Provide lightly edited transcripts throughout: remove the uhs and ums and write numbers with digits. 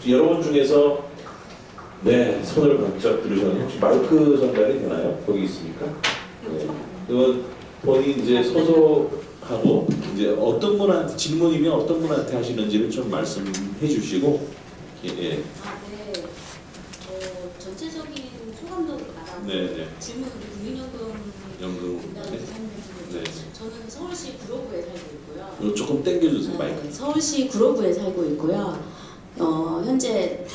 여러분 중에서 네 손을 번쩍 들으셨는데 혹시 마이크 전달이 되나요? 거기 있습니까? 네. 그건 본인 이제 소속하고 이제 어떤 분한테 질문이면 어떤 분한테 하시는지를 좀 말씀해 주시고 예. 네. 전체적인 소감도 나가고 네. 질문 국민연금 연금 네. 저는 서울시 구로구에 살고 있고요. 조금 당겨주세요 마이크. 네, 서울시 구로구에 살고 있고요. 현재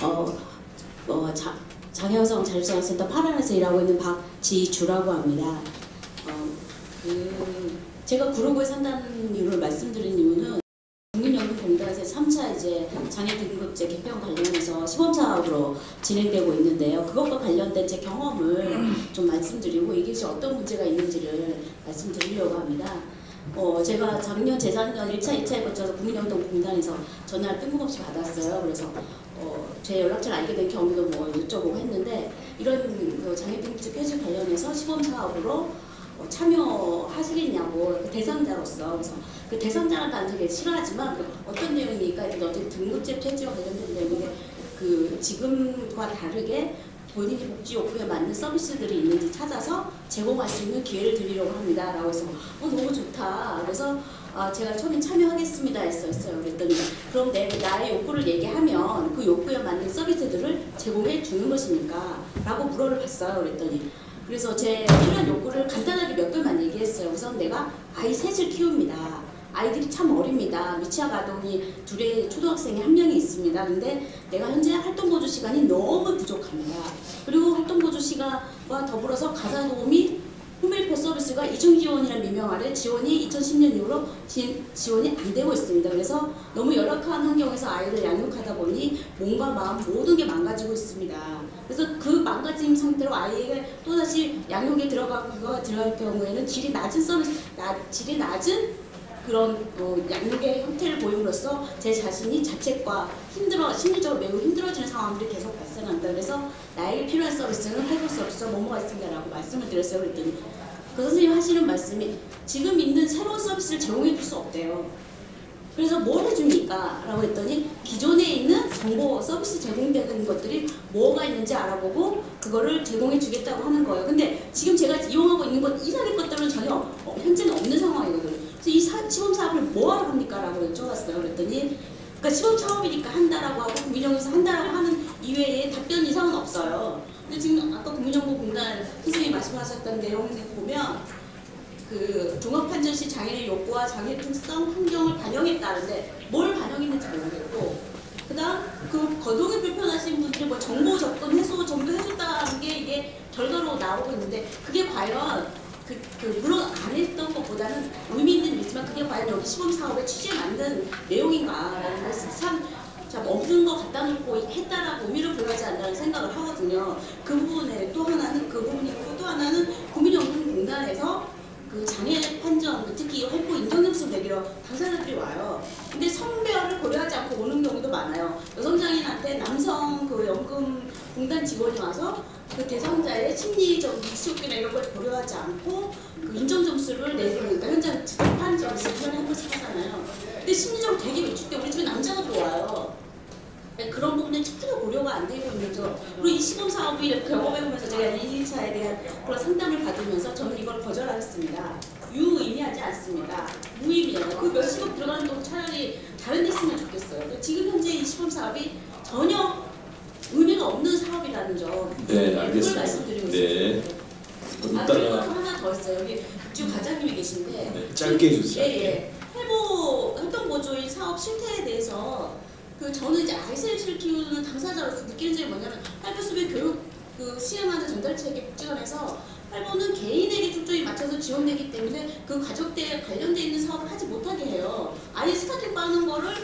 장애여성 자율생활센터 8안에서 일하고 있는 박지주라고 합니다. 제가 구로구에 산다는 이유를 말씀드린 이유는 국민연금공단에서 3차 이제 장애 등급제 개편 관련해서 시범사업으로 진행되고 있는데요. 그것과 관련된 제 경험을 좀 말씀드리고 이것이 어떤 문제가 있는지를 말씀드리려고 합니다. 제가 작년, 재작년 1차, 2차에 거쳐서 국민연금공단에서 전화를 뜬금없이 받았어요. 그래서 제 연락처를 알게 된 경위도 뭐 여쭤보고 했는데 이런 장애 등급제 폐지 관련해서 시범사업으로 참여하시겠냐고 대상자로서. 그래서 그 대상자라는 단지 싫어하지만 어떤 내용이니까 어쨌든 등급제 폐지와 관련된 내용인데 그 지금과 다르게 본인이 복지 욕구에 맞는 서비스들이 있는지 찾아서 제공할 수 있는 기회를 드리려고 합니다 라고 해서 너무 좋다. 그래서 제가 처음에 참여하겠습니다 했어요. 그랬더니 그럼 나의 욕구를 얘기하면 그 욕구에 맞는 서비스들을 제공해 주는 것입니까? 라고 물어를 봤어요. 그랬더니 그래서 제 필요한 욕구를 간단하게 몇 개만 얘기했어요. 우선 내가 아이 셋을 키웁니다. 아이들이 참 어립니다. 미취학 아동이 둘의 초등학생이 한 명이 있습니다. 근데 내가 현재 활동보조 시간이 너무 부족합니다. 그리고 활동보조 시간과 더불어서 가사도우미 후밀포 서비스가 이중지원이라는 미명 아래 지원이 2010년 이후로 지원이 안 되고 있습니다. 그래서 너무 열악한 환경에서 아이를 양육하다 보니 몸과 마음 모든 게 망가지고 있습니다. 그래서 그 망가진 상태로 아이에게 또다시 양육에 들어갈 경우에는 질이 낮은 그런 양육의 형태를 보임으로써 제 자신이 자책과 심리적으로 매우 힘들어지는 상황들이 계속 발생한다. 그래서 나에게 필요한 서비스는 해볼 수 없어 뭐뭐가 있습니다라고 말씀을 드렸어요. 그랬더니 그 선생님 하시는 말씀이 지금 있는 새로운 서비스를 제공해 줄 수 없대요. 그래서 뭘 해줍니까? 라고 했더니 기존에 있는 정보 서비스 제공되는 것들이 뭐가 있는지 알아보고 그거를 제공해 주겠다고 하는 거예요. 근데 지금 제가 이용하고 있는 것 이상의 것들은 전혀 현재는 없는 상황이거든요. 그래서 이 시범사업을 뭐하러 합니까? 라고 여쭤봤어요. 그랬더니 그러니까 시범사업이니까 한다라고 하고 국민연금에서 한다라고 하는 이외에 답변 이상은 없어요. 근데 지금 아까 국민연금공단 선생님이 말씀하셨던 내용을 보면 그 종합판정 시 장애인의 욕구와 장애 특성 환경을 반영했다는데 뭘 반영했는지 모르겠고 그다음 그 거동이 불편하신 분들이 뭐 정보 접근 해소 정도 해줬다는 게 이게 결과로 나오고 있는데 그게 과연 물론 안 했던 것보다는 의미 있는 일이지만 그게 과연 여기 시범사업의 취지에 맞는 내용인가라는 것을 참 없는 거 갖다 놓고 했다라고 의미를 부여하지 않는다는 생각을 하거든요. 그 부분에 또 하나는 그 부분이고 또 하나는 국민연금공단에서 그 장애 판정, 특히 활보 인정점수 매기러 당사자들이 와요. 근데 성별을 고려하지 않고 오는 경우도 많아요. 여성 장애인한테 남성 그 연금 공단 직원이 와서 그 대상자의 심리적 위축이나 이런 걸 고려하지 않고 그 인정점수를 내주니까 현장 재판 점수 한 번씩 하잖아요. 근데 심리적으로 되게 위축돼. 우리 집에 남자가 들어와요. 그런 부분은 전혀 고려가 안 되고 있는 점. 그리고 이 시범사업을 경험해보면서 제가 1차에 대한 그런 상담을 받으면서 저는 이걸 거절하겠습니다. 유의미하지 않습니다. 무의미해요. 그 몇십억 들어가는 돈 차라리 다른 데 쓰면 좋겠어요. 지금 현재 이 시범사업이 전혀 의미가 없는 사업이라는 점. 네, 알겠습니다. 그걸 말씀드리고 네. 있습니다. 그리고 하나 더 있어요. 여기 국주 과장님이 계신데. 네, 짧게 해주세요. 예. 활동보조인 사업 실태에 대해서 저는 이제 아이셋을 키우는 당사자로서 느끼는 점이 뭐냐면 활보수비 교육 시행하는 전달체계 복지관에서 활보는 개인에게 초점이 맞춰서 지원되기 때문에 그 가족대에 관련돼 있는 사업을 하지 못하게 해요. 아이 스타팅 빠는 거를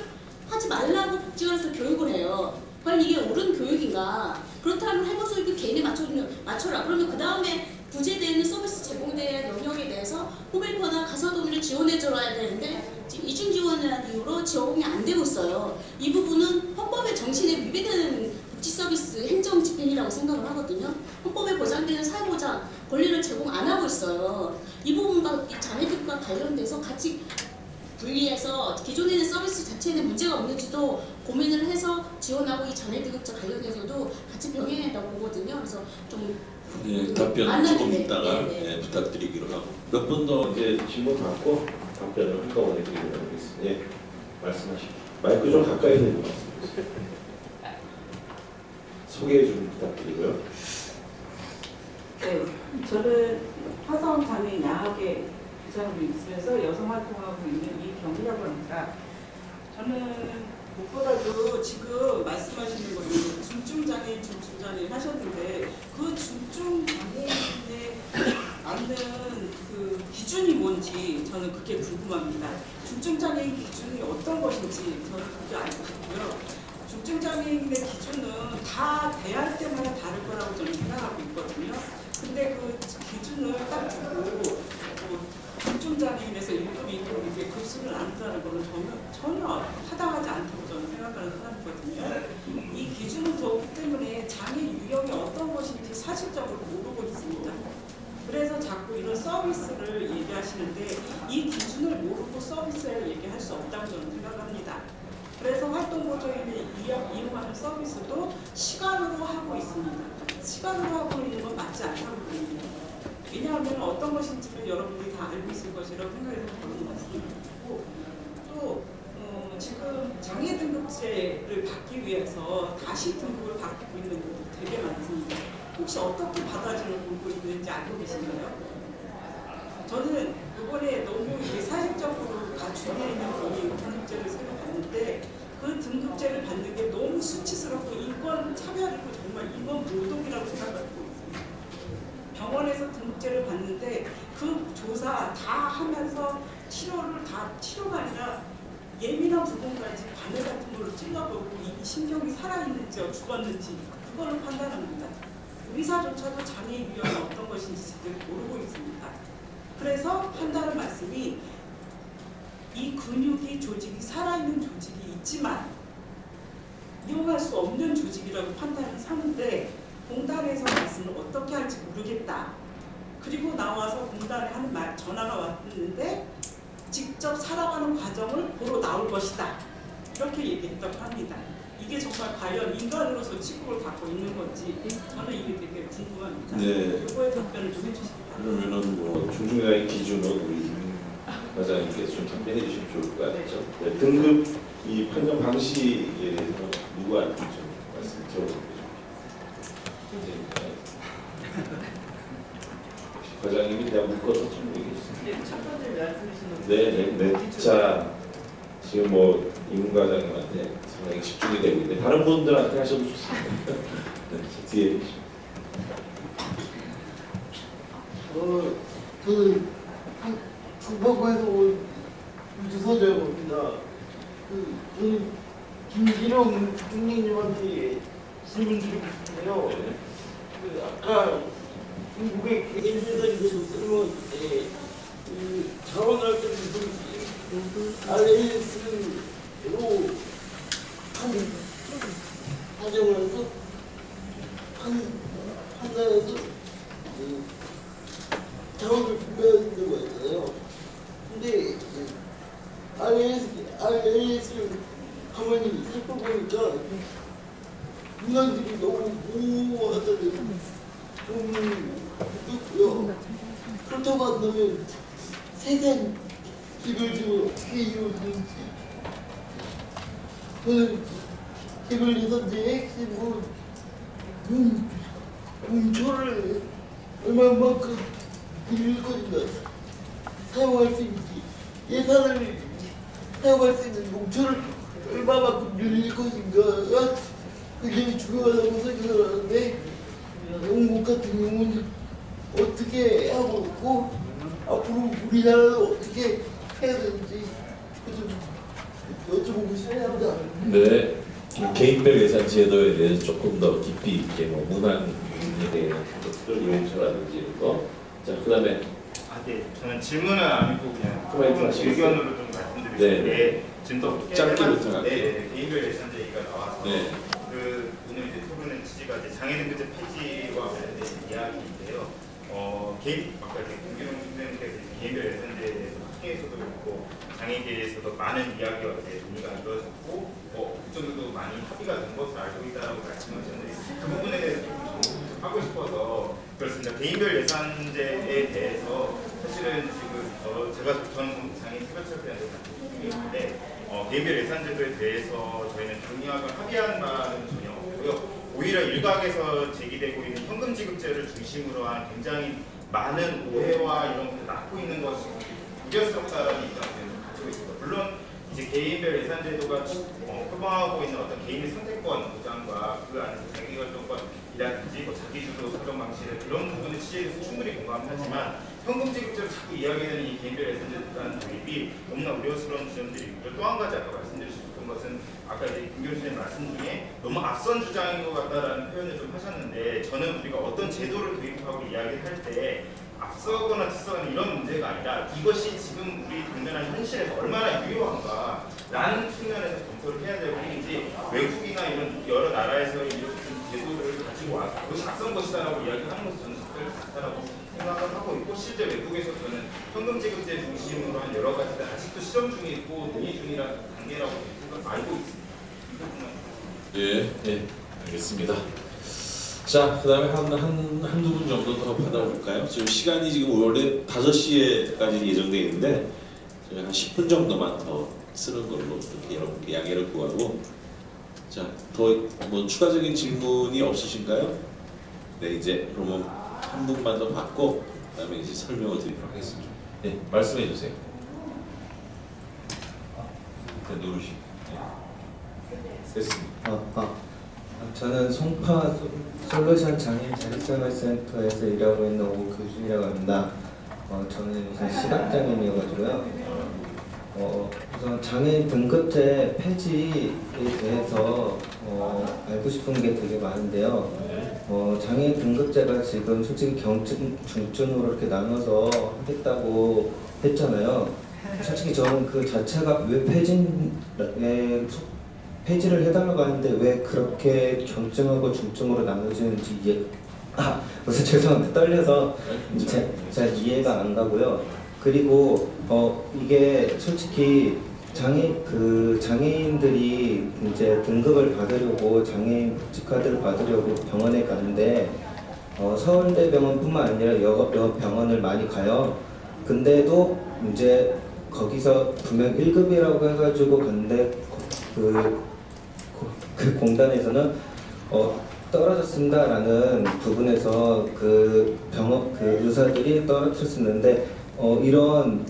하지 말라고 복지관에서 교육을 해요. 과연 이게 옳은 교육인가? 그렇다면 활보수비 개인에 맞춰라. 그러면 그 다음에 부재되어 있는 서비스 제공대의 영역에 대해서 호밀퍼나 가사도우미를 지원해줘야 되는데 지금 이중지원이라는 이유로 지원이 안 되고 있어요. 이 부분은 헌법의 정신에 위배되는 복지서비스 행정집행이라고 생각을 하거든요. 헌법에 보장되는 사회보장 권리를 제공 안 하고 있어요. 이 부분과 이 장애들과 관련돼서 같이 분리해서 기존에 있는 서비스 자체에는 문제가 없는지도 고민을 해서 지원하고 이 전액등급제 관련해서도 같이 병행한다고 보거든요. 그래서 좀 예, 답변 만나게 조금 돼. 있다가 네. 예, 부탁드리기로 하고 몇 분 더 이제 질문 받고 답변을 한꺼번에 드리도록 하겠습니다. 예, 말씀하시죠. 마이크 좀 가까이 대고 말씀해주세요. 소개 좀 부탁드리고요. 네, 저는 화성 장애인 야학의 부장으로 있으면서 여성 활동하고 있는 이경이라고 합니다. 저는 무엇보다도 지금 말씀하시는 거는 중증장애인, 중증장애인 하셨는데 그 중증장애인에 맞는 그 기준이 뭔지 저는 그게 궁금합니다. 중증장애인 기준이 어떤 것인지 저는 그게 알고 싶고요. 중증장애인의 기준은 다 대할 때마다 다를 거라고 저는 생각하고 있거든요. 근데 그 기준을 딱 주고 중증장애인에서 1급, 2급 이렇게 급수를 나눈다는 거는 전혀 타당하지 않다고 저는 생각하는 사람이거든요. 이 기준은 좋기 때문에 장애 유형이 어떤 것인지 사실적으로 모르고 있습니다. 그래서 자꾸 이런 서비스를 얘기하시는데 이 기준을 모르고 서비스를 얘기할 수 없다고 저는 생각합니다. 그래서 활동보조인을 이용하는 서비스도 시간으로 하고 있습니다. 시간으로 하고 있는 건 맞지 않다고 봅니다. 왜냐하면 어떤 것인지를 여러분들이 다 알고 있을 것이라고 생각해서 그런 말씀드리고 또 지금 장애 등급제를 받기 위해서 다시 등급을 받고 있는 분들 되게 많습니다. 혹시 어떻게 받아지는 보고 있는지 알고 계신가요? 저는 이번에 너무 이게 사실적으로 갖추어 있는 분이 등급제를 새로 받는데 그 등급제를 받는 게 너무 수치스럽고 인권 차별이고 정말 인권 모독이라고 생각하고 있습니다. 병원에서 등급제를 받는데 그 조사 다 하면서 치료가 아니라 예민한 부분까지 바늘 같은 걸로 찔러보고 이 신경이 살아있는지 죽었는지 그걸로 판단합니다. 의사조차도 장애 유형이 어떤 것인지 제대로 모르고 있습니다. 그래서 한다는 말씀이 이 근육이 조직이 살아있는 조직이 있지만 이용할 수 없는 조직이라고 판단을 하는데 공단에서 말씀을 어떻게 할지 모르겠다. 그리고 나와서 공단에 하는 전화가 왔는데 직접 살아가는 과정을 보러 나올 것이다. 이렇게 얘기했다고 합니다. 이게 정말 과연 인간으로서 취급을 갖고 있는 건지 저는 이게 되게 궁금합니다. 네. 이거에 답변을 좀 해주시기 바랍니다. 그러면은 뭐 중증장애인 기준은 우리 과장님께서 좀 답변해 주시면 좋을 것 같죠. 네, 등급 이 판정 방식에 대해서 누구한테 좀 말씀 들어보겠습니다. 과장님이 그냥 묶어서 좀 얘기해 주세요. 네, 첫 번째 말씀이신 네. 자, 지금 뭐 이문 과장님한테 상당히 집중이 되고 있는데 다른 분들한테 하셔도 좋습니다. 네, 뒤에 계십니다. 저는 충북에서 온 유서재입니다. 저는 김기룡 총장님한테 질문 드리고 싶은데요. 아까 중국의 개인회장님께서 설명했을 때 자원활동 RS로 판정을 해서 판단해서 자원을 분배한다고 했잖아요. 근데 RS를 가만히 살펴보니까 인간들이 너무 모호하다는 좀 느꼈고요. 그렇다고 한다면 세상 기별집을 어떻게 이루어지는지 저는 기별 예산제의 핵심은 문초를 얼마만큼 빌릴 것인가 사용할 수 있는지 예산을 사용할 수 있는 뭉초를 얼마만큼 늘릴 것인가가 굉장히 중요하다고 생각을 하는데 영국 같은 경우는 어떻게 하고 있고 앞으로 우리나라는 어떻게 해야 되는지 좀 여쭤보고 싶습니다. 네, 개인별 예산 제도에 대해서 조금 더 깊이 있게 뭐 문항에 대한 것들 용처라든지 이런 거. 자, 그다음에 네, 저는 질문은 아니고 그냥 의견으로 좀 말씀드리겠습니다. 네. 지금 또 짧게 부탁할게요. 네, 개인별 예산 제기가 나와서 네. 오늘 이제 토론의 취지가 이제 장애등급제 폐지와 관련된 이야기인데요. 아까 이제 김기룡 선생님께서 개인별 예산제에 대해서 총회에서도 그렇고 장애계에서도 많은 이야기와 논의가 이루어졌고 그쪽에도 많이 합의가 된 것으로 알고 있다고 말씀하셨는데 그 부분에 대해서 좀 하고 싶어서 그렇습니다. 개인별 예산제에 대해서 사실은 지금 저는 장애인 차별철폐연대 중인데 개인별 예산제도에 대해서 저희는 동의하고 합의한 바는 전혀 없고요. 오히려 일각에서 제기되고 있는 현금 지급제를 중심으로 한 굉장히 많은 오해와 이런 것을 낳고 있는 것이 우려스럽다라는 입장을 가지고 있습니다. 물론 이제 개인별 예산제도가 표방하고 있는 어떤 개인의 선택권 보장과 그 안에서 자기결정권이라든지 자기주도 사정 방식 이런 부분의 취지에 대해서 충분히 공감하지만 현금 지급제로 자꾸 이야기되는 이 개인별 예산제도에 대한 도입이 너무나 우려스러운 지점들이 있고요. 또 한 가지 아까 말씀드릴 수 있었던 것은 아까 이제 김 교수님 말씀 중에 너무 앞선 주장인 것 같다라는 표현을 좀 하셨는데 저는 우리가 어떤 제도를 도입하고 이야기할 때 앞서거나 뒤서거나 이런 문제가 아니라 이것이 지금 우리 당면한 현실에서 얼마나 유효한가 라는 측면에서 검토를 해야 될 부분이지 외국이나 이런 여러 나라에서 이런 제도를 가지고 와서 그것이 앞선 것이다라고 이야기하는 것은 저는 적절하지 않다라고 생각을 하고 있고 실제 외국에서 저는 현금 지급제 중심으로 한 여러 가지들 아직도 시험 중에 있고 논의 중이라는 단계라고 알고 있습니다. 예, 알겠습니다. 자, 그 다음에 한두 분 정도 더 받아볼까요? 지금 시간이 지금 원래 5시에까지 예정되어 있는데 저희 한 10분 정도만 더 쓰는 걸로 이렇게 여러분께 양해를 구하고 자, 더 뭐 추가적인 질문이 없으신가요? 네, 이제 그러면 한 분만 더 받고 그 다음에 이제 설명을 드리도록 하겠습니다. 네, 말씀해 주세요. 일단 누르시고 됐습니다. 저는 송파 솔루션 장애인 자립생활센터에서 일하고 있는 오교준이라고 합니다. 저는 우선 시각장애인이어가지고요. 우선 장애인 등급제 폐지에 대해서 알고 싶은 게 되게 많은데요. 장애인 등급제가 지금 솔직히 경증, 중증으로 이렇게 나눠서 하겠다고 했잖아요. 솔직히 저는 그 자체가 왜 폐지를 해달라고 하는데 왜 그렇게 경증하고 중증으로 나눠지는지 무슨 죄송한데 떨려서 잘 이해가 안 가고요. 그리고 이게 솔직히 장애인들이 이제 등급을 받으려고 장애인 복지카드를 받으려고 병원에 가는데 서울대병원뿐만 아니라 여러 병원을 많이 가요. 근데도 이제 거기서 분명 1급이라고 해가지고 갔는데 그 공단에서는 떨어졌습니다라는 부분에서 그 의사들이 떨어뜨렸었는데 이런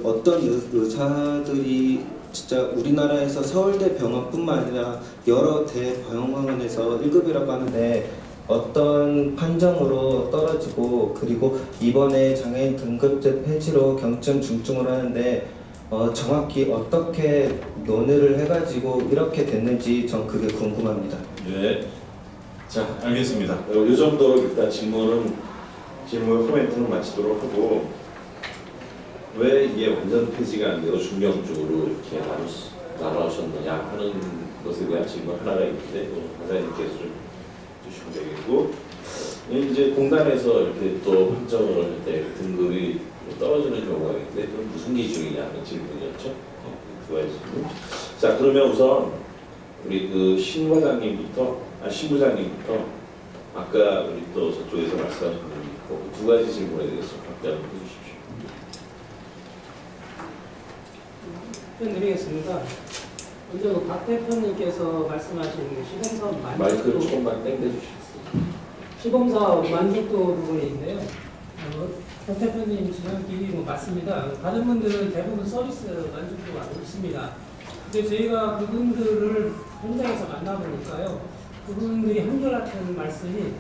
어떤 의사들이 진짜 우리나라에서 서울대 병원뿐만 아니라 여러 대병원에서 1급이라고 하는데 어떤 판정으로 떨어지고 그리고 이번에 장애인 등급제 폐지로 경증 중증으로 하는데 정확히 어떻게 논의를 해가지고 이렇게 됐는지 전 그게 궁금합니다. 네. 자, 알겠습니다. 이 정도로 일단 질문 코멘트는 마치도록 하고 왜 이게 완전 폐지가 안 되고 중경적으로 이렇게 나눠셨느냐 하는 것에 대한 질문 하나가 있는데 간사님께서 좀 주시면 되겠고 이제 공단에서 이렇게 또 판정을 할 때 등급이 떨어지는 경우가 있는데 그건 무슨 기준이냐는 질문이었죠. 두 가지 질문. 자, 그러면 우선 우리 그 신부장님부터 아까 우리 또 저쪽에서 말씀하신 분이 있고 두 가지 질문에 대해서 답변을 해주십시오. 답변드리겠습니다. 먼저 박 대표님께서 말씀하신 시범사업 마이크를 만족도 조금만 당겨주시겠어요? 시범사업 만족도 부분인데요. 박 대표님 지적이 맞습니다. 다른 분들은 대부분 서비스 만족도가 높습니다. 근데 저희가 그분들을 현장에서 만나보니까요, 그분들이 한결같은 말씀이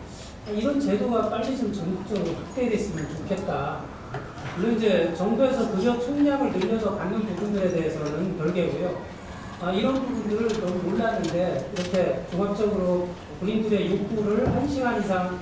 이런 제도가 빨리 좀 전국적으로 확대됐으면 좋겠다. 물론 이제 정부에서 급여 총량을 늘려서 받는 부분들에 대해서는 별개고요. 이런 부분들을 너무 몰랐는데 이렇게 종합적으로 본인들의 욕구를 1시간 이상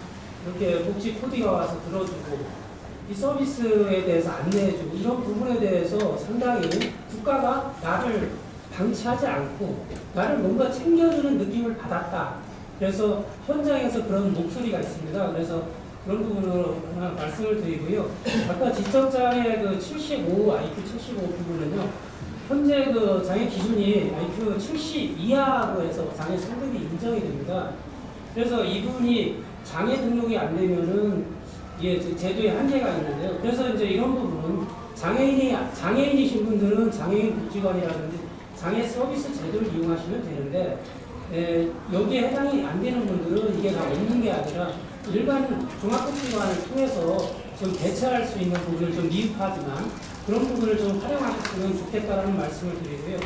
이렇게 복지 코디가 와서 들어주고 이 서비스에 대해서 안내해주고 이런 부분에 대해서 상당히 국가가 나를 방치하지 않고 나를 뭔가 챙겨주는 느낌을 받았다. 그래서 현장에서 그런 목소리가 있습니다. 그래서 그런 부분으로 하나 말씀을 드리고요. 아까 지적장애 그 75, IQ 75 부분은요. 현재 그 장애 기준이 IQ 70 이하로 해서 장애 성급이 인정이 됩니다. 그래서 이분이 장애 등록이 안 되면은 이게 제도에 한계가 있는데요. 그래서 이제 이런 부분은 장애인이신 분들은 장애인 복지관이라든지 장애 서비스 제도를 이용하시면 되는데 여기에 해당이 안 되는 분들은 이게 다 없는 게 아니라 일반 종합복지관을 통해서 좀 대처할 수 있는 부분을 좀 미흡하지만 그런 부분을 좀 활용하셨으면 좋겠다라는 말씀을 드리고요.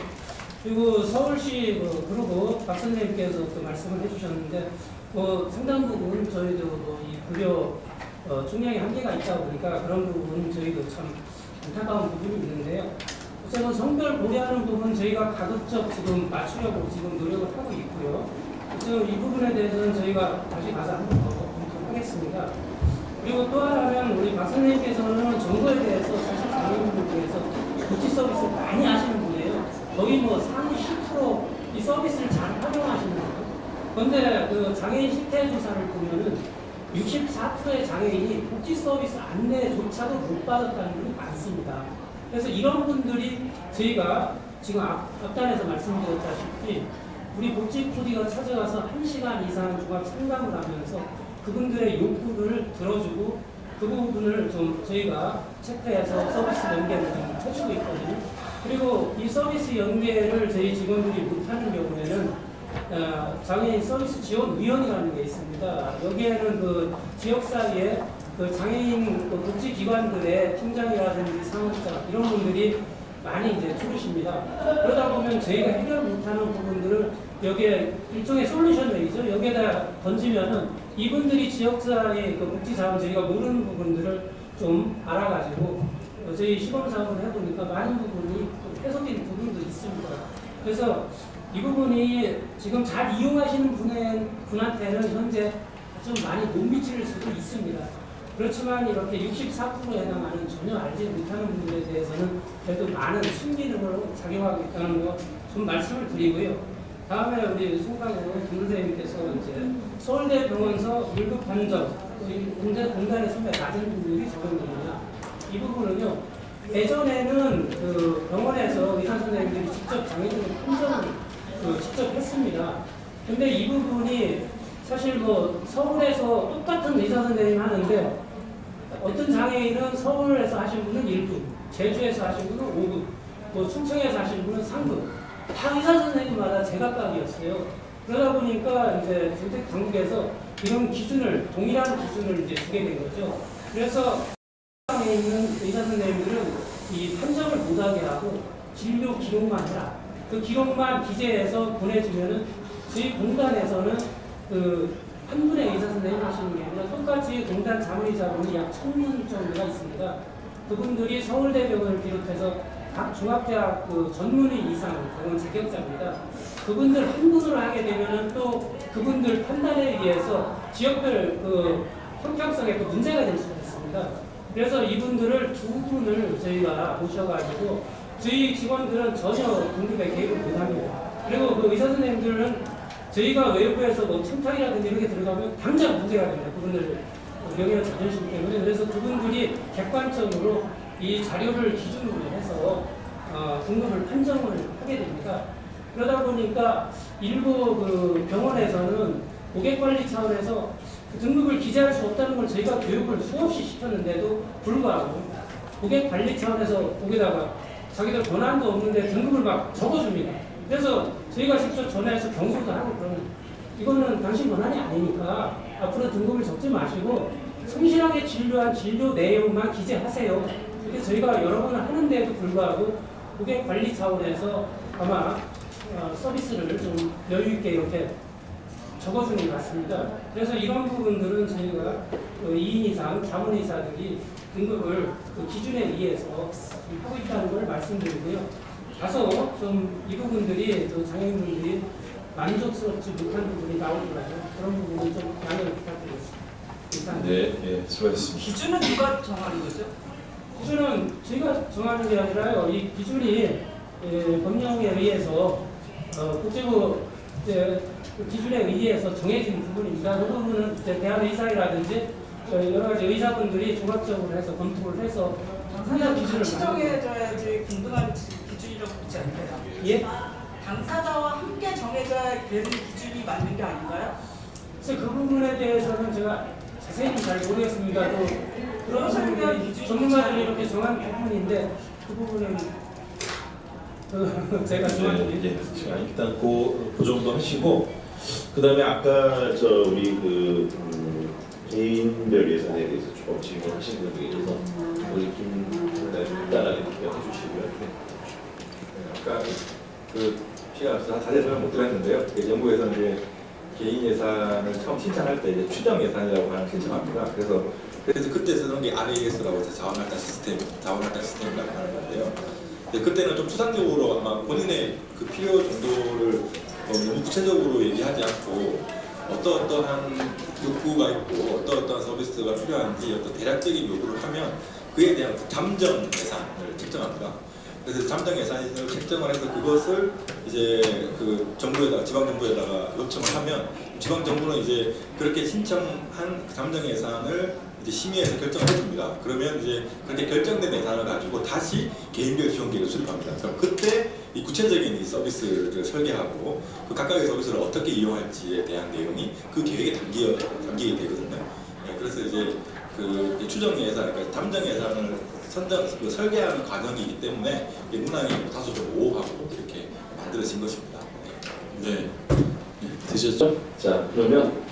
그리고 서울시 그리고 박 선생님께서 또 말씀을 해주셨는데 상당 부분 저희도 이 급여 총량의 한계가 있다 보니까 그런 부분 저희도 참 안타까운 부분이 있는데요. 우선 성별 고려하는 부분 저희가 가급적 지금 맞추려고 지금 노력을 하고 있고요. 지금 이 부분에 대해서는 저희가 다시 가서 한번 더 검토하겠습니다. 그리고 또 하나는 우리 박 선생님께서는 정부에 대해서 사실 장애인분들 중에서 복지 서비스를 많이 하시는 분이에요. 거의 뭐 상위 10% 이 서비스를 잘 활용하시는 거예요. 그런데 그 장애인 실태 조사를 보면은 64%의 장애인이 복지 서비스 안내조차도 못 받았다는 분이 많습니다. 그래서 이런 분들이 저희가 지금 앞단에서 말씀드렸다시피 우리 복지 PD가 찾아가서 1시간 이상 종합 상담을 하면서 그분들의 욕구를 들어주고 그 부분을 좀 저희가 체크해서 서비스 연계를 좀 해주고 있거든요. 그리고 이 서비스 연계를 저희 직원들이 못하는 경우에는 장애인 서비스 지원위원회라는 게 있습니다. 여기에는 그 지역사회에 그 장애인 복지기관들의 팀장이라든지 사무자 이런 분들이 많이 이제 들으십니다. 그러다 보면 저희가 해결 못하는 부분들을 여기에 일종의 솔루션 웨이죠. 여기에다 던지면은 이분들이 지역사회의 그 복지자원 저희가 모르는 부분들을 좀 알아가지고 저희 시범사업을 해보니까 많은 부분이 좀 해소된 부분도 있습니다. 그래서 이 부분이 지금 잘 이용하시는 분한테는 현재 좀 많이 못 미칠 수도 있습니다. 그렇지만 이렇게 64%에 해당하는 전혀 알지 못하는 분들에 대해서는 그래도 많은 순기능으로 작용하고 있다는 거 좀 말씀을 드리고요. 다음에 우리 송강호 김선생님께서 이제 서울대 병원서 1급 판정, 공단에서 왜 낮은 분들이 적용되느냐 이 부분은요. 예전에는 그 병원에서 의사 선생님들이 직접 장애인을 판정을 직접 했습니다. 근데 이 부분이 사실 뭐 서울에서 똑같은 의사 선생님 하는데 어떤 장애인은 서울에서 하신 분은 1급, 제주에서 하신 분은 5급, 뭐 충청에서 하신 분은 3급. 다 의사 선생님마다 제각각이었어요. 그러다 보니까 이제 정책 당국에서 이런 기준을 동일한 기준을 이제 주게 된 거죠. 그래서 장애에 있는 의사 선생님들은 이 판정을 못하게 하고 진료 기록만 해라. 그 기록만 기재해서 보내주면은 저희 공단에서는 그 한 분의 의사 선생님 하시는 게 아니라 똑같이 공단 자문의자분이 약 1000분 정도가 있습니다. 그분들이 서울대병원을 비롯해서 각 종합대학 그 전문의 이상 병원 자격자입니다. 그분들 한 분으로 하게 되면은 또 그분들 판단에 의해서 지역별 그 형평성에 또 문제가 될 수가 있습니다. 그래서 이분들을 두 분을 저희가 모셔가지고 저희 직원들은 전혀 등급에 개입을 못합니다. 그리고 그 의사 선생님들은 저희가 외부에서 뭐 청탁이라든지 이렇게 들어가면 당장 문제가 됩니다. 그분들 명예와 자존심 때문에. 그래서 그분들이 객관적으로 이 자료를 기준으로 해서 등급을 판정을 하게 됩니다. 그러다 보니까 일부 그 병원에서는 고객관리 차원에서 그 등급을 기재할 수 없다는 걸 저희가 교육을 수없이 시켰는데도 불구하고 고객관리 차원에서 거기다가 자기들 권한도 없는데 등급을 막 적어줍니다. 그래서 저희가 직접 전화해서 경고도 하고 그러면 이거는 당신 권한이 아니니까 앞으로 등급을 적지 마시고 성실하게 진료한 진료 내용만 기재하세요. 이렇게 저희가 여러 번 하는데도 불구하고 고객관리 차원에서 아마 서비스를 좀 여유 있게 이렇게 적어주는 것 같습니다. 그래서 이런 부분들은 저희가 2인 이상 자문의사들이 등급을 그 기준에 의해서 하고 있다는 걸 말씀드리고요. 다소 좀 이 부분들이 장애인분들이 만족스럽지 못한 부분이 나오더라도 그런 부분은 좀 양해를 부탁드리겠습니다. 네, 수고하셨습니다. 기준은 누가 정하는 거죠? 기준은 저희가 정하는 게 아니라요. 이 기준이 법령에 의해서 국제부 기준에 의해서 정해진 부분입니다. 그 부분은 대한의사회라든지 여러 가지 의사분들이 종합적으로 해서 검토를 해서 당사자도 기준을 같이 정해줘야지 공정한 기준이라고 보지 않나요? 예? 당사자와 함께 정해져야 되는 기준이 맞는 게 아닌가요? 그래서 그 부분에 대해서는 제가 자세히 잘 모르겠습니다. 또 그런 부분들이 전문가들이 이렇게 정한 부분인데 그 부분은 제가 정확히 네, 자, 일단 그 정도 하시고 그다음에 아까 우리 개인별 예산에 대해서 조금 질문하신 분들이 있어서 우리 김 간단하게 답변해 주시고요. 아까 피가 다들 설명 못 드렸는데요. 정부에서 이제 개인 예산을 처음 신청할 때 이제 추정 예산이라고 하는 신청합니다. 그래서 그때 쓰는 게 RAS라고 해서 자원할당 시스템이라고 하는 건데요. 그때는 좀 추상적으로 아마 본인의 그 필요 정도를 너무 구체적으로 얘기하지 않고 어떠한 욕구가 있고 어떠한 서비스가 필요한지 어떤 대략적인 요구를 하면 그에 대한 잠정 예산을 책정합니다. 그래서 잠정 예산을 책정을 해서 그것을 이제 그 정부에다가 지방 정부에다가 요청을 하면 지방 정부는 이제 그렇게 신청한 잠정 예산을 이제 심의해서 결정을 해줍니다. 그러면 이제 그렇게 결정된 예산을 가지고 다시 개인별 지원 계획을 수립합니다. 그럼 그때 이 구체적인 이 서비스를 설계하고 그 각각의 서비스를 어떻게 이용할지에 대한 내용이 그 계획에 담기게 되거든요. 네, 그래서 이제 그 추정 예산, 그러니까 잠정 예산을 설계하는 과정이기 때문에 문항이 다소 좀 모호하고 이렇게 만들어진 것입니다. 네. 드셨죠? 자, 그러면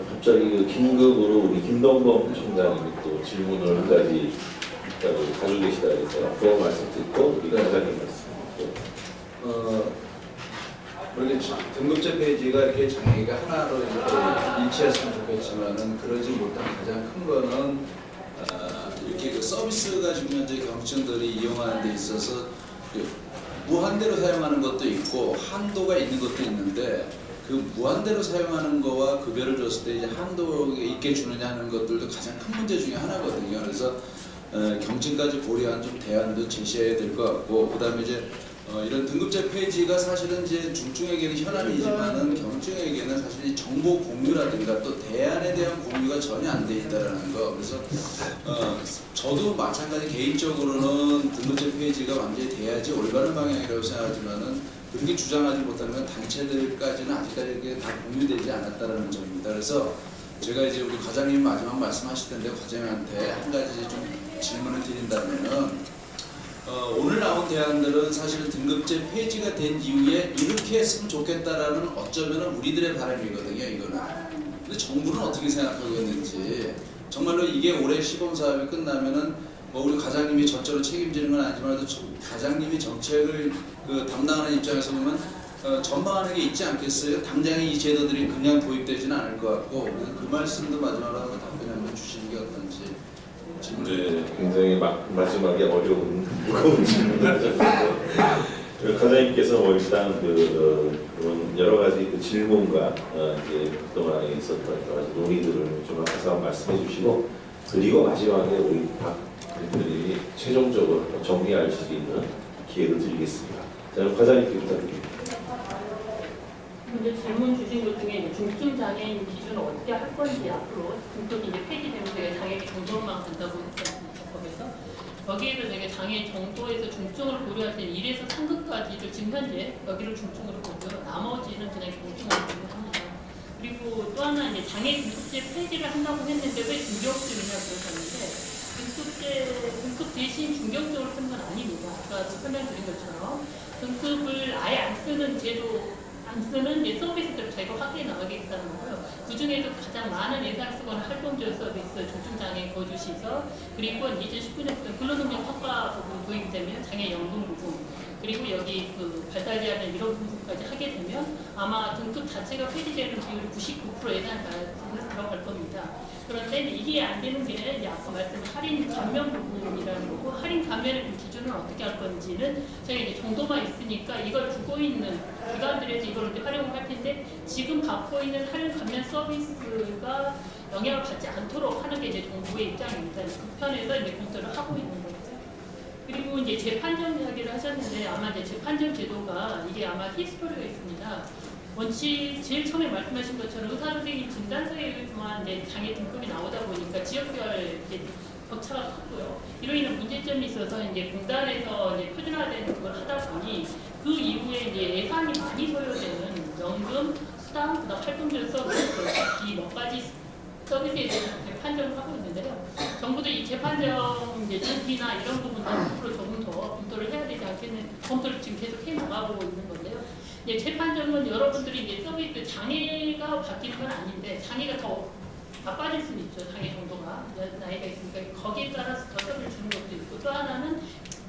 갑자기 긴급으로 우리 김동범 총장님이 또 질문을 한 가지 가지고 계시다 그래서 그 말씀 듣고 우리 과장님 말씀. 원래 등급제 페이지가 이렇게 장애가 하나로 이렇게 일치했으면 좋겠지만은 그러지 못한 가장 큰 거는 이렇게 그 서비스가 지금 현재 경증들이 이용하는 데 있어서 무한대로 사용하는 것도 있고 한도가 있는 것도 있는데 그 무한대로 사용하는 거와 급여를 줬을 때 이제 한도 있게 주느냐 하는 것들도 가장 큰 문제 중에 하나거든요. 그래서 경증까지 고려한 좀 대안도 제시해야 될 것 같고 그다음에 이제 이런 등급제 페이지가 사실은 이제 중증에게는 현안이지만은 경증에게는 사실 이 정보 공유라든가 또 대안에 대한 공유가 전혀 안 돼 있다라는 거. 그래서 저도 마찬가지 개인적으로는 등급제 페이지가 완전히 돼야지 올바른 방향이라고 생각하지만은 그렇게 주장하지 못하는 건 단체들까지는 아직까지 이게 다 공유되지 않았다라는 점입니다. 그래서 제가 이제 우리 과장님 마지막 말씀하실 텐데 과장님한테 한 가지 좀 질문을 드린다면은. 오늘 나온 대안들은 사실 등급제 폐지가 된 이후에 이렇게 했으면 좋겠다라는 어쩌면 우리들의 바람이거든요. 이거는. 근데 정부는 어떻게 생각하고 있는지 정말로 이게 올해 시범 사업이 끝나면은 뭐 우리 과장님이 전적으로 책임지는 건 아니지만 과장님이 정책을 담당하는 입장에서 보면 전망하는 게 있지 않겠어요? 당장에 이 제도들이 그냥 도입되지는 않을 것 같고 그 말씀도 마지막으로 한번 답변 한번 주시는 게 어떤지. 네, 굉장히 마지막에 어려운 무거운 질문을 하셨는데 과장님께서 일단 그런 여러 가지 그 질문과 이제 그동안에 있었던 여러 가지 논의들을 좀 항상 말씀해 주시고 그리고 마지막에 우리 박 대표님이 최종적으로 정리할 수 있는 기회를 드리겠습니다. 자, 과장님께 부탁드립니다. 이제 질문 주신 것 중에 중증 장애인 기준을 어떻게 할 건지 앞으로 등급이 이제 폐지되면 되게 장애인 정도만 간다고 했었습니다. 법에서 여기에서 되게 장애인 정도에서 중증을 고려할 때 1에서 3급까지를 지금 현재 여기를 중증으로 보고요. 나머지는 그냥 경증으로 보고합니다. 그리고 또 하나 이제 장애 등급제 폐지를 한다고 했는데 왜 중격제느냐 그러셨는데 등급 대신 중격적으로 쓰는 건 아닙니다. 아까 설명드린 것처럼 등급을 아예 안 쓰는 제도 안 쓰는 서비스들을 저희가 확대해 나가겠다는 거고요. 그 중에도 가장 많은 예산을 쓰거나 활동적 서비스, 중증장애 거주시설, 그리고 2019년부터 근로능력 평가 부분 도입되면 장애연금 부분, 그리고 여기 그 발달제한을 이런 부분까지 하게 되면 아마 등급 자체가 폐지되는 비율이 99% 예산 들어갈 겁니다. 그런데 이게 안 되는 게 이제 아까 말씀드린 할인 감면 부분이라는 거고 할인 감면의 기준은 어떻게 할 건지는 저희가 이제 정도만 있으니까 이걸 주고 있는 기관들에서 이걸 이제 활용을 할 텐데 지금 갖고 있는 할인 감면 서비스가 영향을 받지 않도록 하는 게 이제 정부의 입장입니다. 그 편에서 이제 검토를 하고 있는 거죠. 그리고 이제 재판정 이야기를 하셨는데 아마 이제 재판정 제도가 이게 아마 히스토리가 있습니다. 원칙 제일 처음에 말씀하신 것처럼 의사 선생님 진단서에만 이제 장애 등급이 나오다 보니까 지역별 이제 격차가 컸고요. 이로 인한 문제점이 있어서 이제 공단에서 이제 표준화된 그걸 하다 보니 그 이후에 이제 예산이 많이 소요되는 연금, 수당, 그다음 활동적 서비스 이 몇 가지 서비스에 대해서 재판정을 하고 있는데요. 정부도 이 재판정 이제 준비나 이런 부분들 앞으로 조금 더 검토를 해야 되지 않겠는 검토를 지금 계속 해 나가고 있는 건데요. 이제 재판정은 여러분들이 이제 서비스 장애가 바뀌는 건 아닌데 장애가 더 나빠질 수는 있죠. 장애 정도가 나이가 있으니까 거기에 따라서 더 서비스를 주는 것도 있고 또 하나는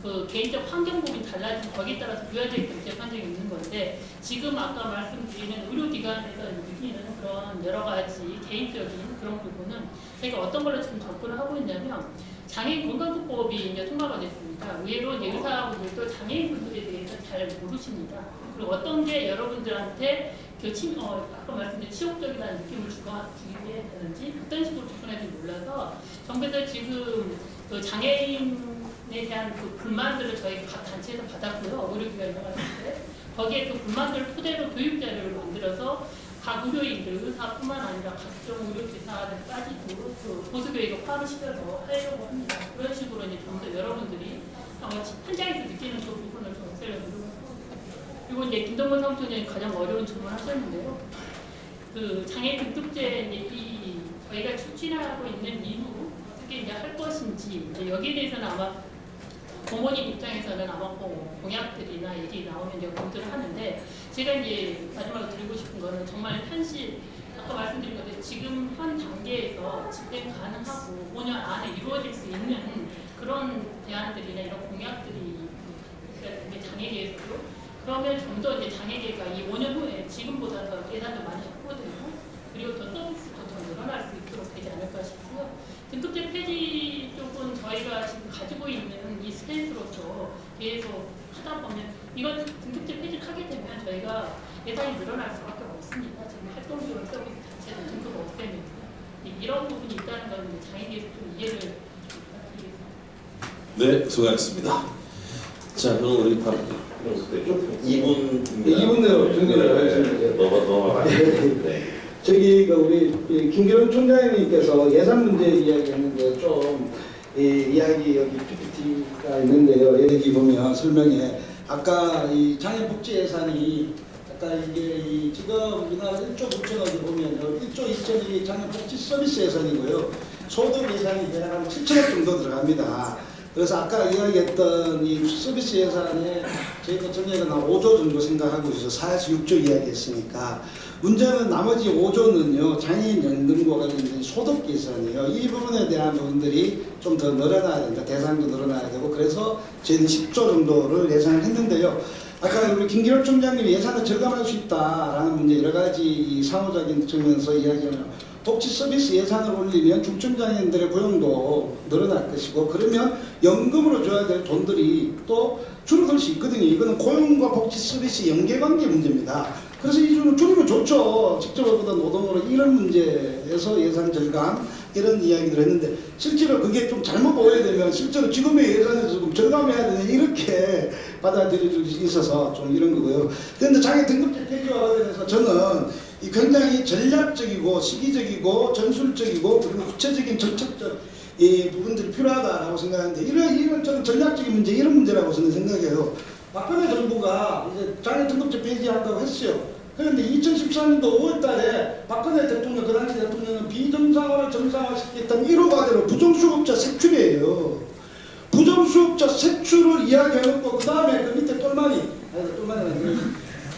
그 개인적 환경 부분이 달라진 거기에 따라서 부여되게끔 재판정이 있는 건데 지금 아까 말씀드리는 의료기관에서 느끼는 그런 여러 가지 개인적인 그런 부분은 저희가 어떤 걸로 지금 접근을 하고 있냐면 장애인 건강수법이 이제 통과가 됐습니다. 의외로 이제 의사분들도 장애인분들에 대해서 잘 모르십니다. 그리고 어떤 게 여러분들한테 아까 말씀드린 치욕적이라는 느낌을 주게 되는지 어떤 식으로 접근해야 될지 몰라서 정부에서 지금 그 장애인에 대한 그 불만들을 저희 각 단체에서 받았고요. 의료기관 이용할 때 거기에 그 불만들을 토대로 교육 자료를 만들어서 각 의료인들, 의사뿐만 아니라 각종 의료기사들까지도 그 보수교육을 포함을 시켜서 하려고 합니다. 그런 식으로 이제 좀 더 여러분들이 현장에서 느끼는 그 부분을 좀 없애려고 노력하고 그리고 이제 김동건 사무총장이 가장 어려운 질문을 하셨는데요. 그 장애 등급제 이 저희가 추진하고 있는 이후 어떻게 이제 할 것인지 이제 여기에 대해서는 아마 부모님 입장에서는 아마 공약들이나 얘기 나오면 이제 검토를 하는데 제가 이제 마지막으로 드리고 싶은 거는 정말 현실 아까 말씀드린 것처럼 지금 현 단계에서 집행 가능하고 5년 안에 이루어질 수 있는 그런 대안들이나 이런 공약들이 장애계에서도 그러면 좀 더 이제 장애계가 이 5년 후에 지금보다 더 예산도 많이 확보되고 그리고 더 서비스도 더 늘어날 수 있도록 되지 않을까 싶고요. 등급제 폐지 쪽은 저희가 지금 가지고 있는 이 스탠스로서 계속 하다 보면 이건 등급제 폐지를 하게 되면 저희가 예산이 늘어날 수밖에 없습니다. 지금 활동지원 서비스 자체는 등급 없애면 이런 부분이 있다는 건 장애계에서 좀 이해를 부탁드리겠습니다. 네, 수고하셨습니다. 자, 그럼 우리 밥 2분. 네, 2분 내로 정리를 하겠습니다. 넘어가겠습니다. 네. 저기 우리 김기론 총장님께서 예산 문제 이야기했는데 좀 이야기 여기 PPT가 있는데요. 여기 보면 설명에 아까 이 장애복지 예산이 아까 이게 지금 우리나라 1조 9천억이 보면 1조 2천억이 장애복지 서비스 예산이고요. 소득 예산이 대략 한 7천억 정도 들어갑니다. 그래서 아까 이야기했던 이 서비스 예산에 저희가 정액은 한 5조 정도 생각하고 있어서 46조 이야기했으니까 문제는 나머지 5조는요 장애인 연금과 관련된 소득 예산이에요. 이 부분에 대한 부분들이 좀 더 늘어나야 된다. 대상도 늘어나야 되고 그래서 저희는 10조 정도를 예상을 했는데요. 아까 우리 김기론 총장님이 예산을 절감할 수 있다라는 문제 여러 가지 사후적인 측면에서 이야기하면 복지 서비스 예산을 올리면 중증장애인들의 고용도 늘어날 것이고 그러면 연금으로 줘야 될 돈들이 또 줄어들 수 있거든요. 이거는 고용과 복지 서비스 연계관계 문제입니다. 그래서 이 줄은 줄이면 좋죠. 직접보다 노동으로 이런 문제에서 예산 절감 이런 이야기를 했는데 실제로 그게 좀 잘못 보여야 되면 실제로 지금의 예산에서 좀 절감해야 되는 이렇게 받아들일 수 있어서 좀 이런 거고요. 그런데 장애 등급제 폐지와 관련해서 저는 이 굉장히 전략적이고 시기적이고 전술적이고 그리고 구체적인 정책적 이 부분들이 필요하다라고 생각하는데 이런 저는 전략적인 문제 이런 문제라고 저는 생각해요. 박근혜 정부가 이제 장애 등급제 폐지한다고 했어요. 그런데 2013년도 5월달에 박근혜 대통령 그 당시 대통령은 비정상화를 정상화시켰던 1호 과제로 부정수급자 색출이에요. 부정수급자 색출을 이야기해놓고 그 다음에 그 밑에 똘마니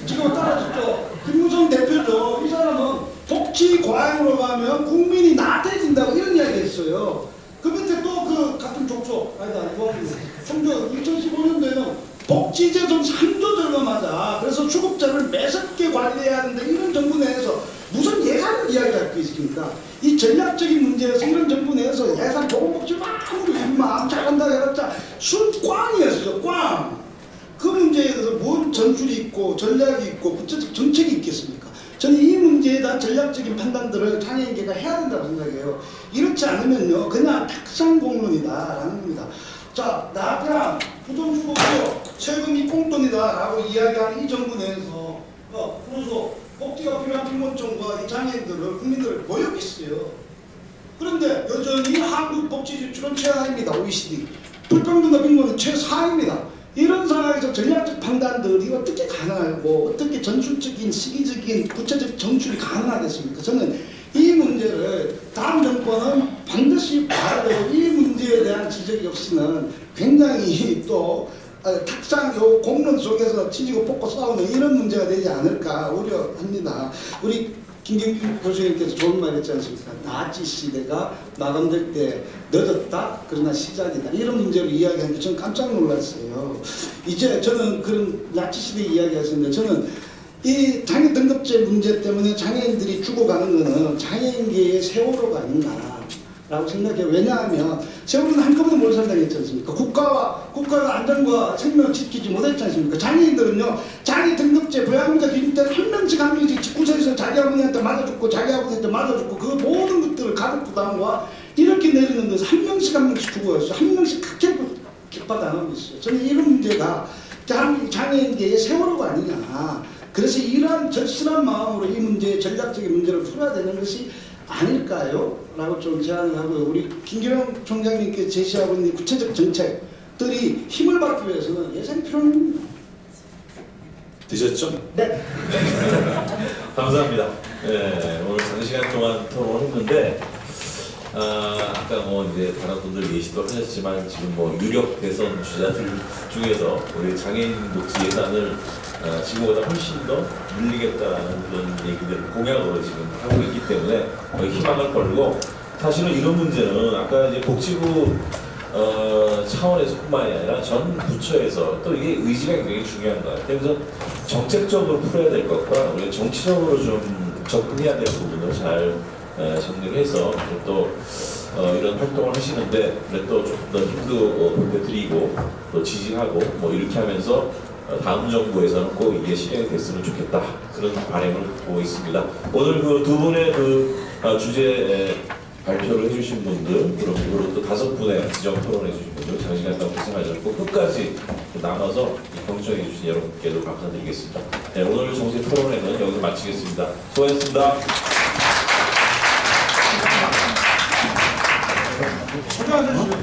지금 따라줬죠. 김무성 대표죠. 이 사람은 복지 과잉으로 가면 국민이 나태해진다고 이런 이야기 했어요. 그 밑에 또 그 같은 족족 총조 2015년도에는 복지재정 3조 절감하자. 그래서 수급자를 매섭게 관리해야 한다. 이런 정부 내에서 무슨 예산을 이야기할 게 있습니까? 이 전략적인 문제에서 이런 정부 내에서 예산 보건복지 막 잘한다 해봤자 순 꽝이었어요. 꽝. 그 문제에 대해서 뭔 전술이 있고 전략이 있고 구체적 정책이 있겠습니까? 저는 이 문제에 대한 전략적인 판단들을 장애인계가 해야 된다고 생각해요. 이렇지 않으면요 그냥 탁상공론이다라는 겁니다. 자, 나그랑 부정수급료 세금이 꽁돈이다라고 이야기하는 이 정부 내에서 그래서 복지가 필요한 빈곤층과 이 장애인들을 국민들을 보였겠어요. 그런데 여전히 한국 복지 지출은 최하입니다. OECD. 불평등과 빈곤은 최상입니다. 이런 상황에서 전략적 판단들이 어떻게 가능하고 어떻게 전술적인 시기적인 구체적 정출이 가능하겠습니까? 저는 이 문제를 다음 정권은 반드시 봐야 되고 이 문제에 대한 지적이 없이는 굉장히 또 탁상 요 공론 속에서 치지고 뽑고 싸우는 이런 문제가 되지 않을까 우려합니다. 우리 김경준 교수님께서 좋은 말 했지 않습니까? 나치 시대가 마감될 때 늦었다 그러나 시작이다 이런 문제를 이야기하는데 저는 깜짝 놀랐어요. 이제 저는 그런 나치 시대 이야기하셨는데 저는 이 장애 등급제 문제 때문에 장애인들이 죽어가는 것은 장애인계의 세월호가 아닌가라고 생각해요. 왜냐하면 세월호는 한꺼번에 못 산다고 했지 않습니까? 국가가 안전과 생명을 지키지 못했지 않습니까? 장애인들은요, 장애 등급제 부양자 기준 때는 한 명씩 집구석에서 자기 아버지한테 맞아 죽고 자기 아버지한테 맞아 죽고 그 모든 것들을 가족 부담과 이렇게 내리는 데서 한 명씩 죽어요. 한 명씩 크게 격파당하고 있어요. 저는 이런 문제가 장애인계의 세월호가 아니냐. 그래서 이러한 절실한 마음으로 이 문제, 전략적인 문제를 풀어야 되는 것이 아닐까요? 라고 좀 제안을 하고요. 우리 김기령 총장님께 제시하고 있는 구체적 정책들이 힘을 받기 위해서는 예산이 필요합니다. 드셨죠? 네. 감사합니다. 네, 오늘 장시간 동안 토론했는데 아까 뭐 이제 다른 분들 예시도 하셨지만 지금 뭐 유력 대선 주자들 중에서 우리 장애인 복지 예산을 지금보다 훨씬 더 늘리겠다라는 그런 얘기들 공약으로 지금 하고 있기 때문에 희망을 걸고 사실은 이런 문제는 아까 이제 복지부 차원에서뿐만이 아니라 전 부처에서 또 이게 의지가 굉장히 중요한 것 같아요. 그래서 정책적으로 풀어야 될 것과 우리가 정치적으로 좀 접근해야 될 부분을 잘 정리를 해서 또 이런 활동을 하시는데 또 조금 더 힘도 보태드리고 또 지지하고 뭐 이렇게 하면서 다음 정부에서는 꼭 이게 실현이 됐으면 좋겠다 그런 바람을 보고 있습니다. 오늘 그 두 분의 그 주제 발표를 해주신 분들 그리고 또 5분의 지정 토론해 주신 분들 장시간 동안 고생하셨고 끝까지 남아서 경청해 주신 여러분께도 감사드리겠습니다. 네, 오늘 정식 토론회는 여기서 마치겠습니다. 수고하셨습니다. 수고하셨습니다.